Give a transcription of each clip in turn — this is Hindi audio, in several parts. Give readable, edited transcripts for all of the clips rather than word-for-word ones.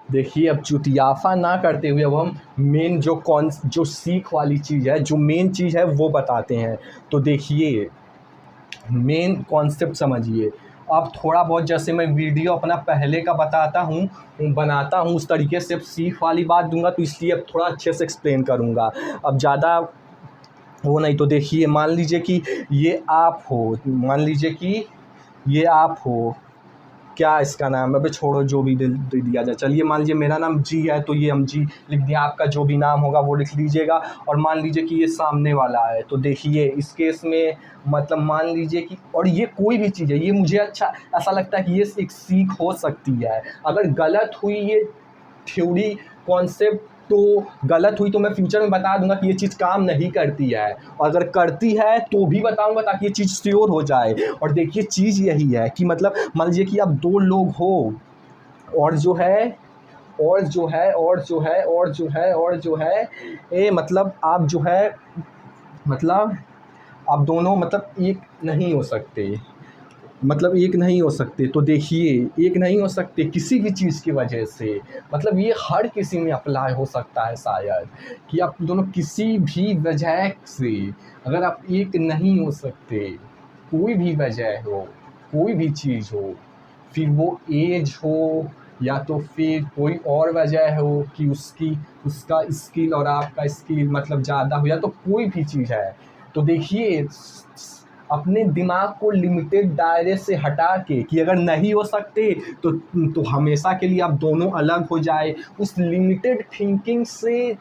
देखिए, अब चुतियाफ़ा ना करते हुए अब हम मेन जो सीख वाली चीज़ है, जो मेन चीज़ है वो बताते हैं। तो देखिए, मेन कॉन्सेप्ट समझिए। अब थोड़ा बहुत जैसे मैं वीडियो अपना पहले का बताता हूँ, बनाता हूँ, उस तरीके से अब सीख वाली बात दूँगा, तो इसलिए अब थोड़ा अच्छे से एक्सप्लेन करूँगा। अब ज़्यादा वो नहीं। तो देखिए, मान लीजिए कि ये आप हो, मान लीजिए कि ये आप हो, क्या इसका नाम है, अबे छोड़ो, जो भी दे दिया जाए। चलिए, मान लीजिए मेरा नाम जी है, तो ये हम जी लिख दिया, आपका जो भी नाम होगा वो लिख लीजिएगा। और मान लीजिए कि ये सामने वाला है, तो देखिए इस केस में मतलब मान लीजिए कि, और ये कोई भी चीज़ है, ये मुझे अच्छा ऐसा लगता है कि ये एक सीख हो सकती है। अगर गलत हुई ये थ्योरी, कॉन्सेप्ट, तो गलत हुई तो मैं फ्यूचर में बता दूंगा कि ये चीज़ काम नहीं करती है, और अगर करती है तो भी बताऊंगा ताकि ये चीज़ श्योर हो जाए। और देखिए, चीज़ यही है कि मतलब मान लीजिए कि आप दो लोग हो, और जो है और जो है और जो है और जो है और जो है मतलब आप जो है, मतलब आप दोनों मतलब एक नहीं हो सकते, मतलब एक नहीं हो सकते। तो देखिए, एक नहीं हो सकते किसी भी चीज़ की वजह से, मतलब ये हर किसी में अप्लाई हो सकता है शायद, कि आप दोनों किसी भी वजह से अगर आप एक नहीं हो सकते, कोई भी वजह हो, कोई भी चीज़ हो, फिर वो एज हो या तो फिर कोई और वजह हो कि उसका स्किल और आपका स्किल मतलब ज़्यादा हो, या तो कोई भी चीज़ है। तो देखिए, अपने दिमाग को लिमिटेड दायरे से हटा के कि अगर नहीं हो सकते तो हमेशा के लिए आप दोनों अलग हो जाए, उस लिमिटेड थिंकिंग से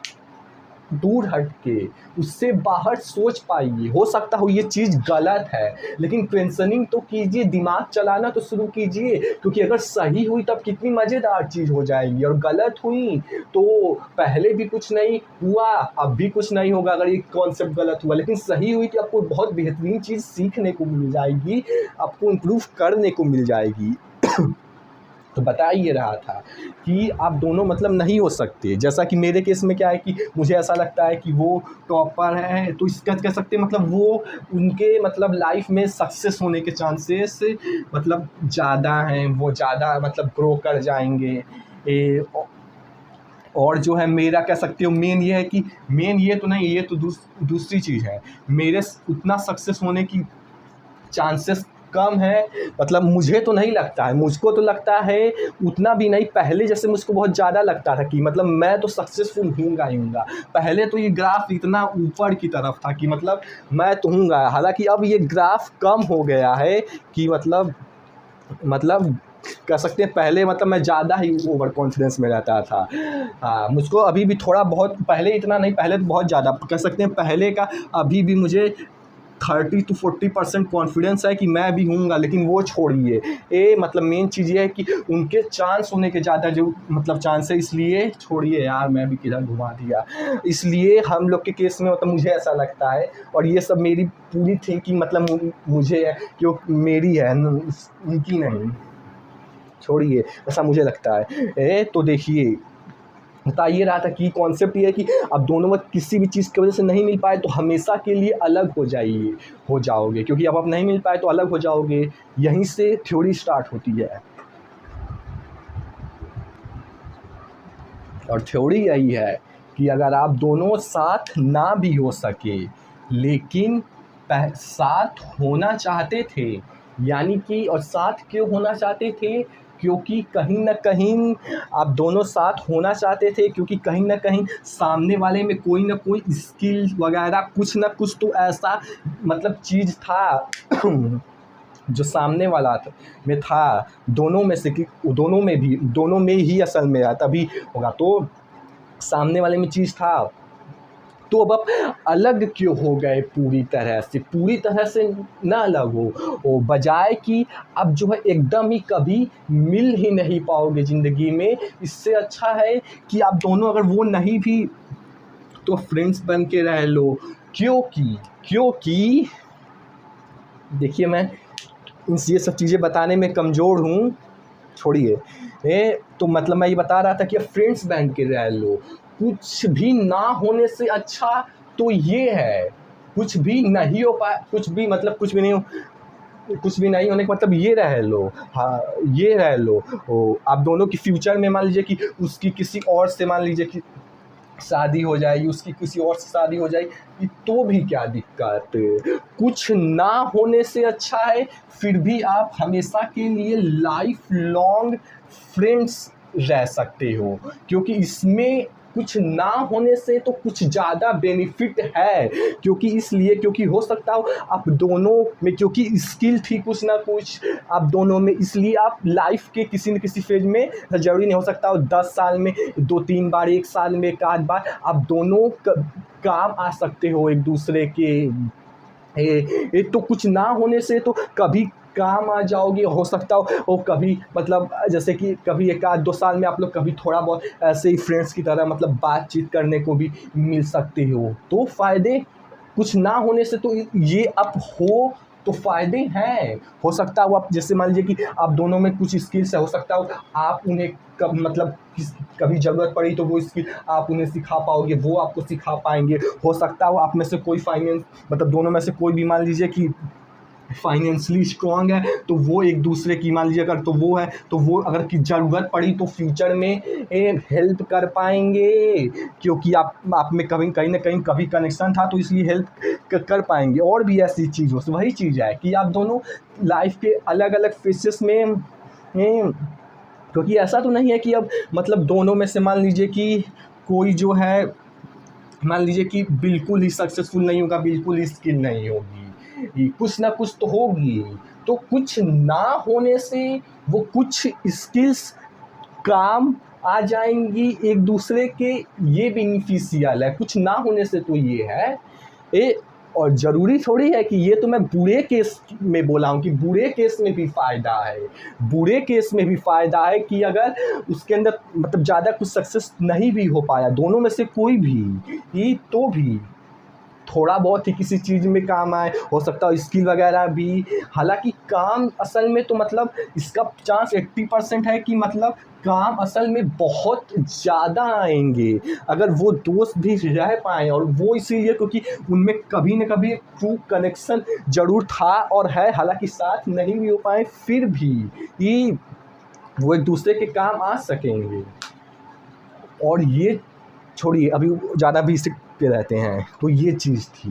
दूर हट के उससे बाहर सोच पाइए। हो सकता हो ये चीज़ गलत है, लेकिन क्वेश्चनिंग तो कीजिए, दिमाग चलाना तो शुरू कीजिए, क्योंकि अगर सही हुई तब कितनी मज़ेदार चीज़ हो जाएगी, और गलत हुई तो पहले भी कुछ नहीं हुआ, अब भी कुछ नहीं होगा अगर ये कॉन्सेप्ट गलत हुआ। लेकिन सही हुई तो आपको बहुत बेहतरीन चीज़ सीखने को मिल जाएगी, आपको इम्प्रूव करने को मिल जाएगी। तो बता ये रहा था कि आप दोनों मतलब नहीं हो सकते। जैसा कि मेरे केस में क्या है कि मुझे ऐसा लगता है कि वो टॉपर है, तो इसका कह सकते हैं मतलब वो, उनके मतलब लाइफ में सक्सेस होने के चांसेस मतलब ज़्यादा हैं, वो ज़्यादा मतलब ग्रो कर जाएंगे। और जो है मेरा कह सकते हो मेन ये है कि, मेन ये तो नहीं, ये तो दूसरी चीज़ है, मेरे उतना सक्सेस होने की चांसेस कम है। मतलब मुझे तो नहीं लगता है, मुझको तो लगता है उतना भी नहीं। पहले जैसे मुझको बहुत ज़्यादा लगता था कि मतलब मैं तो सक्सेसफुल हूँगा ही हूँगा। पहले तो ये ग्राफ इतना ऊपर की तरफ था कि मतलब मैं तो हूँगा, हालांकि अब ये ग्राफ कम हो गया है कि मतलब कह सकते हैं पहले मतलब मैं ज़्यादा ही ओवर कॉन्फिडेंस में रहता था। हाँ, मुझको अभी भी थोड़ा बहुत, पहले इतना नहीं, पहले तो बहुत ज़्यादा कह सकते हैं पहले का, अभी भी मुझे 30-40% कॉन्फिडेंस है कि मैं भी हूँगा। लेकिन वो छोड़िए, मतलब मेन चीज़ ये है कि उनके चांस होने के ज़्यादा जो मतलब चांस है, इसलिए छोड़िए यार, मैं भी किधर घुमा दिया। इसलिए हम लोग के केस में मतलब मुझे ऐसा लगता है, और ये सब मेरी पूरी थिंकिंग मतलब मुझे है, क्यों मेरी है, उनकी नहीं। छोड़िए, ऐसा मुझे लगता है। तो देखिए, बता ये रहा था कि कॉन्सेप्ट ये है कि अब दोनों में किसी भी चीज़ की वजह से नहीं मिल पाए तो हमेशा के लिए अलग हो जाओगे, क्योंकि अब आप नहीं मिल पाए तो अलग हो जाओगे। यहीं से थ्योरी स्टार्ट होती है, और थ्योरी यही है कि अगर आप दोनों साथ ना भी हो सके, लेकिन साथ होना चाहते थे, यानी कि, और साथ क्यों होना चाहते थे, क्योंकि कहीं न कहीं आप दोनों साथ होना चाहते थे, क्योंकि कहीं न कहीं सामने वाले में कोई न कोई स्किल वगैरह कुछ न कुछ तो ऐसा मतलब चीज़ था जो सामने वाला में था, दोनों में से कि दोनों में ही असल में तभी होगा। तो सामने वाले में चीज़ था, तो अब आप अलग क्यों हो गए पूरी तरह से ना अलग हो बजाय कि अब जो है एकदम ही कभी मिल ही नहीं पाओगे ज़िंदगी में। इससे अच्छा है कि आप दोनों अगर वो नहीं भी तो फ्रेंड्स बन के रह लो। क्योंकि देखिए, मैं ये सब चीज़ें बताने में कमज़ोर हूँ, छोड़िए। तो मतलब मैं ये बता रहा था कि फ्रेंड्स बन के रह लो। कुछ भी ना होने से अच्छा तो ये है, कुछ भी नहीं हो पाए, कुछ भी मतलब कुछ भी नहीं हो, कुछ भी नहीं होने का मतलब ये रह लो, हाँ ये रह लो, आप दोनों की फ्यूचर में मान लीजिए कि उसकी किसी और से मान लीजिए कि शादी हो जाएगी, उसकी किसी और से शादी हो जाएगी, तो भी क्या दिक्कत, कुछ ना होने से अच्छा है फिर भी आप हमेशा के लिए लाइफ लॉन्ग फ्रेंड्स रह सकते हो, क्योंकि इसमें कुछ ना होने से तो कुछ ज़्यादा बेनिफिट है, क्योंकि इसलिए क्योंकि हो सकता हो आप दोनों में, क्योंकि स्किल थी कुछ ना कुछ आप दोनों में, इसलिए आप लाइफ के किसी न किसी फेज में, ज़रूरी नहीं हो सकता हो 10 साल में 2-3 बार, 1 साल में 1 आध बार आप दोनों काम आ सकते हो एक दूसरे के। एक तो कुछ ना होने से तो कभी काम आ जाओगे, हो सकता हो वो कभी मतलब जैसे कि कभी 1 आध 2 साल में आप लोग कभी थोड़ा बहुत ऐसे ही फ्रेंड्स की तरह मतलब बातचीत करने को भी मिल सकते हो, तो फ़ायदे कुछ ना होने से तो ये अब हो तो फ़ायदे हैं। हो सकता है वो आप जैसे मान लीजिए कि आप दोनों में कुछ स्किल्स है, हो सकता हो आप उन्हें कब मतलब कभी ज़रूरत पड़ी तो वो स्किल आप उन्हें सिखा पाओगे, वो आपको सिखा पाएंगे। हो सकता हो आप में से कोई फाइनेंस मतलब दोनों में से कोई भी मान लीजिए कि फाइनेंशियली स्ट्रॉन्ग है, तो वो एक दूसरे की मान लीजिए अगर तो वो है तो वो अगर की ज़रूरत पड़ी तो फ्यूचर में हेल्प कर पाएंगे, क्योंकि आप में कभी कहीं ना कहीं कभी कनेक्शन था तो इसलिए हेल्प कर पाएंगे। और भी ऐसी चीज़ हो, वही चीज़ है कि आप दोनों लाइफ के अलग अलग फेसेस में, क्योंकि ऐसा तो नहीं है कि अब मतलब दोनों में से मान लीजिए कि कोई जो है मान लीजिए कि बिल्कुल ही सक्सेसफुल नहीं होगा, बिल्कुल ही स्किल नहीं होगी, कुछ ना कुछ तो होगी। तो कुछ ना होने से वो कुछ स्किल्स काम आ जाएंगी एक दूसरे के, ये बेनिफिशियल है। कुछ ना होने से तो ये है और ज़रूरी थोड़ी है कि ये तो मैं बुरे केस में बोला हूँ कि बुरे केस में भी फ़ायदा है, बुरे केस में भी फ़ायदा है कि अगर उसके अंदर मतलब ज़्यादा कुछ सक्सेस नहीं भी हो पाया दोनों में से कोई भी, ये तो भी थोड़ा बहुत ही किसी चीज़ में काम आए, हो सकता है स्किल वगैरह भी। हालांकि काम असल में तो मतलब इसका चांस 80% है कि मतलब काम असल में बहुत ज़्यादा आएंगे अगर वो दोस्त भी रह पाएँ, और वो इसीलिए क्योंकि उनमें कभी न कभी ट्रू कनेक्शन ज़रूर था और है, हालांकि साथ नहीं भी हो पाए फिर भी ये वो एक दूसरे के काम आ सकेंगे। और ये छोड़िए अभी ज़्यादा भी इसी पे रहते हैं, तो ये चीज़ थी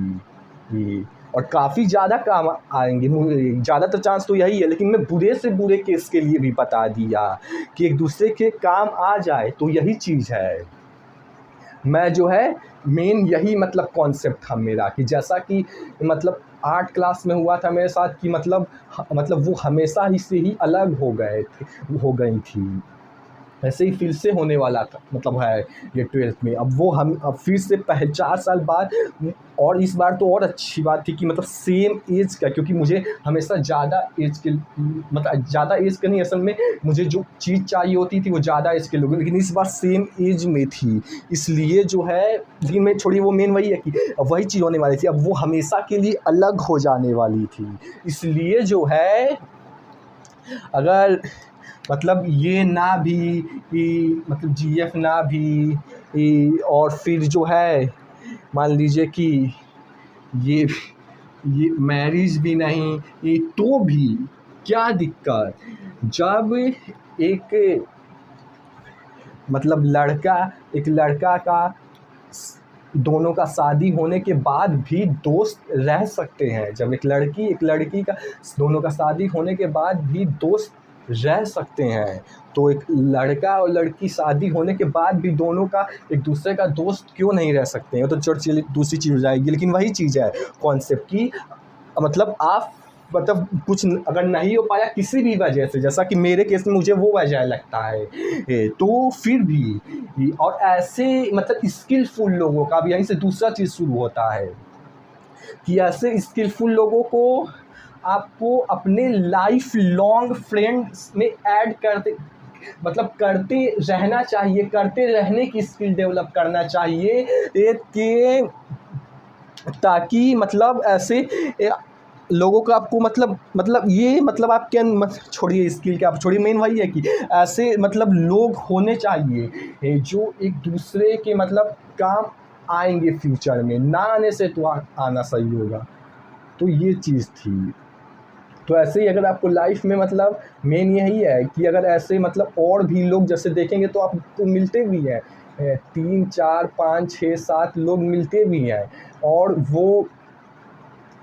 ये, और काफ़ी ज़्यादा काम आएंगे, ज़्यादातर चांस तो यही है, लेकिन मैं बुरे से बुरे केस के लिए भी बता दिया कि एक दूसरे के काम आ जाए, तो यही चीज़ है। मैं जो है मेन यही मतलब कॉन्सेप्ट था मेरा कि जैसा कि मतलब 8 क्लास में हुआ था मेरे साथ कि मतलब वो हमेशा ही से ही अलग हो गई थी, ऐसे ही फिर से होने वाला था मतलब है ये 12th में। अब फिर से 4 साल बाद, और इस बार तो और अच्छी बात थी कि मतलब सेम एज का, क्योंकि मुझे हमेशा ज़्यादा एज के मतलब ज़्यादा एज का नहीं, असल में मुझे जो चीज़ चाहिए होती थी वो ज़्यादा एज के लोग, लेकिन इस बार सेम एज में थी, इसलिए जो है, लेकिन मैं छोड़िए वो मेन वही है कि वही चीज़ होने वाली थी, अब वो हमेशा के लिए अलग हो जाने वाली थी। इसलिए जो है अगर मतलब ये ना भी कि मतलब जीएफ ना भी और फिर जो है मान लीजिए कि ये ये मैरिज भी नहीं, ये तो भी क्या दिक्कत, जब एक मतलब एक लड़का का दोनों का शादी होने के बाद भी दोस्त रह सकते हैं, जब एक लड़की का दोनों का शादी होने के बाद भी दोस्त रह सकते हैं, तो एक लड़का और लड़की शादी होने के बाद भी दोनों का एक दूसरे का दोस्त क्यों नहीं रह सकते हैं, तो चलिए दूसरी चीज़ हो जाएगी। लेकिन वही चीज़ है कॉन्सेप्ट की मतलब आप मतलब कुछ अगर नहीं हो पाया किसी भी वजह से, जैसा कि मेरे केस में मुझे वो वजह लगता है, तो फिर भी और ऐसे मतलब स्किलफुल लोगों का भी यहीं से दूसरा चीज़ शुरू होता है कि ऐसे स्किलफुल लोगों को आपको अपने लाइफ लॉन्ग फ्रेंड्स में ऐड करते रहना चाहिए, करते रहने की स्किल डेवलप करना चाहिए कि ताकि मतलब ऐसे लोगों को आपको मतलब ये मतलब आप क्या छोड़िए स्किल के, आप छोड़िए, मेन वही है कि ऐसे मतलब लोग होने चाहिए जो एक दूसरे के मतलब काम आएंगे फ्यूचर में, ना आने से तो आना सही होगा। तो ये चीज़ थी। तो ऐसे ही अगर आपको लाइफ में मतलब मेन यही है कि अगर ऐसे मतलब और भी लोग जैसे देखेंगे तो आपको मिलते भी हैं 3 4 5 6 7 लोग मिलते भी हैं। और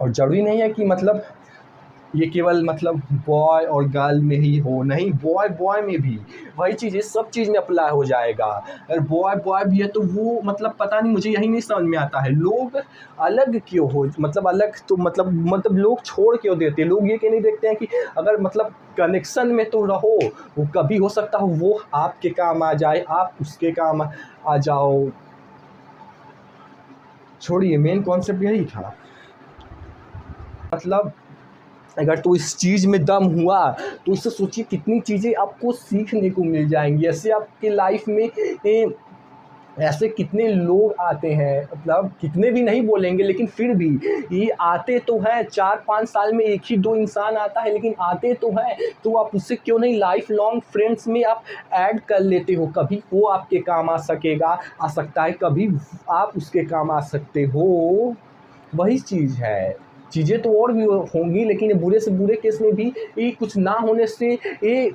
ज़रूरी नहीं है कि मतलब ये केवल मतलब बॉय और गर्ल में ही हो, नहीं, बॉय बॉय में भी वही चीज़ है, सब चीज़ में अप्लाई हो जाएगा। अगर बॉय बॉय भी है तो वो मतलब पता नहीं, मुझे यही नहीं समझ में आता है लोग अलग क्यों हो, मतलब अलग तो मतलब लोग छोड़ क्यों देते हैं। लोग ये क्यों नहीं देखते हैं कि अगर मतलब कनेक्शन में तो रहो, वो कभी हो सकता हो वो आपके काम आ जाए, आप उसके काम आ जाओ। छोड़िए, मेन कॉन्सेप्ट यही था। मतलब अगर तो इस चीज़ में दम हुआ तो इससे सोचिए कितनी चीज़ें आपको सीखने को मिल जाएंगी। ऐसे आपके लाइफ में ऐसे कितने लोग आते हैं, मतलब कितने भी नहीं बोलेंगे लेकिन फिर भी ये आते तो हैं। 4-5 साल में एक ही 2 इंसान आता है लेकिन आते तो हैं। तो आप उससे क्यों नहीं लाइफ लॉन्ग फ्रेंड्स में आप ऐड कर लेते हो। कभी वो आपके काम आ सकता है, कभी आप उसके काम आ सकते हो। वही चीज़ है। चीज़ें तो और भी होंगी लेकिन ये बुरे से बुरे केस में भी ये कुछ ना होने से ये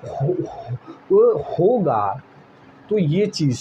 होगा। तो ये चीज़